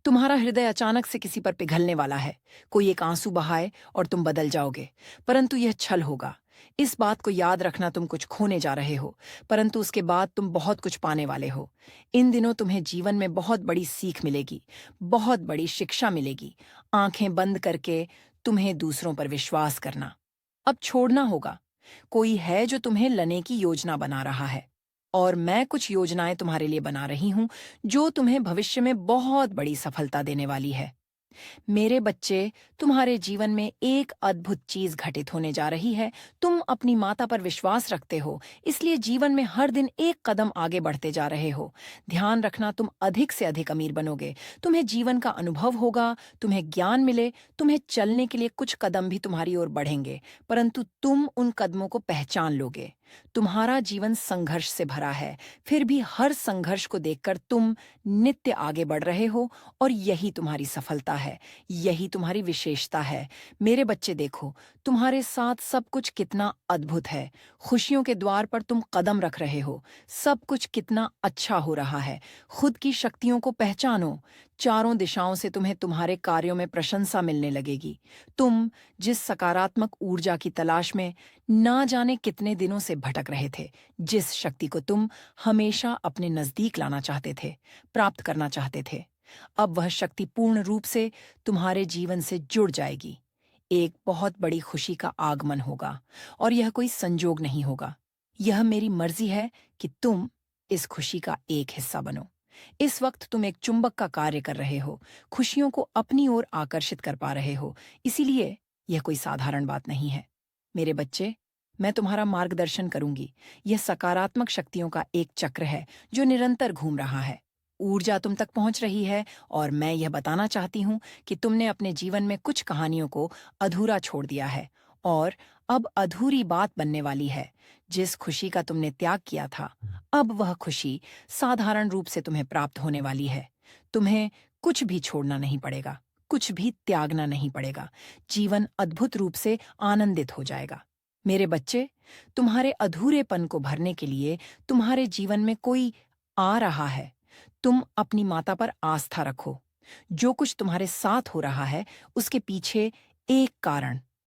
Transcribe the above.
तुम्हारा हृदय अचानक से किसी पर पिघलने वाला है। कोई एक आंसू बहाए और तुम बदल जाओगे, परंतु यह छल होगा। इस बात को याद रखना, तुम कुछ खोने जा रहे हो, परंतु उसके बाद तुम बहुत कुछ पाने वाले हो। इन दिनों तुम्हें जीवन में बहुत बड़ी सीख मिलेगी, बहुत बड़ी शिक्षा मिलेगी। आंखें बंद करके तुम्हें दूसरों पर विश्वास करना अब छोड़ना होगा। कोई है जो तुम्हें लेने की योजना बना रहा है, और मैं कुछ योजनाएं तुम्हारे लिए बना रही हूं जो तुम्हें भविष्य में बहुत बड़ी सफलता देने वाली है। मेरे बच्चे, तुम्हारे जीवन में एक अद्भुत चीज घटित होने जा रही है। तुम अपनी माता पर विश्वास रखते हो, इसलिए जीवन में हर दिन एक कदम आगे बढ़ते जा रहे हो। ध्यान रखना, तुम अधिक से अधिक अमीर बनोगे। तुम्हें जीवन का अनुभव होगा, तुम्हें ज्ञान मिले, तुम्हें चलने के लिए कुछ कदम भी तुम्हारी ओर बढ़ेंगे, परंतु तुम उन कदमों को पहचान लोगे। तुम्हारा जीवन संघर्ष से भरा है, फिर भी हर संघर्ष को देखकर तुम नित्य आगे बढ़ रहे हो, और यही तुम्हारी सफलता है, यही तुम्हारी विशेषता है। मेरे बच्चे देखो, तुम्हारे साथ सब कुछ कितना अद्भुत है। खुशियों के द्वार पर तुम कदम रख रहे हो। सब कुछ कितना अच्छा हो रहा है। खुद की शक्तियों को पहचानो। चारों दिशाओं से तुम्हें तुम्हारे कार्यों में प्रशंसा मिलने लगेगी। तुम जिस सकारात्मक ऊर्जा की तलाश में ना जाने कितने दिनों से भटक रहे थे, जिस शक्ति को तुम हमेशा अपने नजदीक लाना चाहते थे, प्राप्त करना चाहते थे, अब वह शक्ति पूर्ण रूप से तुम्हारे जीवन से जुड़ जाएगी। एक बहुत बड़ी खुशी का आगमन होगा, और यह कोई संजोग नहीं होगा। यह मेरी मर्जी है कि तुम इस खुशी का एक हिस्सा बनो। इस वक्त तुम एक चुंबक का कार्य कर रहे हो, खुशियों को अपनी ओर आकर्षित कर पा रहे हो, इसीलिए यह कोई साधारण बात नहीं है। मेरे बच्चे, मैं तुम्हारा मार्गदर्शन करूंगी। यह सकारात्मक शक्तियों का एक चक्र है जो निरंतर घूम रहा है। ऊर्जा तुम तक पहुंच रही है, और मैं यह बताना चाहती हूँ कि तुमने अपने जीवन में कुछ कहानियों को अधूरा छोड़ दिया है, और अब अधूरी बात बनने वाली है। जिस खुशी का तुमने त्याग किया था, अब वह खुशी साधारण रूप से तुम्हें प्राप्त होने वाली है। तुम्हें कुछ भी छोड़ना नहीं पड़ेगा, कुछ भी त्यागना नहीं पड़ेगा। जीवन अद्भुत रूप से आनंदित हो जाएगा। मेरे बच्चे, तुम्हारे अधूरेपन को भरने के लिए तुम्हारे जीवन में कोई आ रहा है। तुम अपनी माता पर आस्था रखो। जो कुछ तुम्हारे साथ हो रहा है, उसके पीछे एक कारण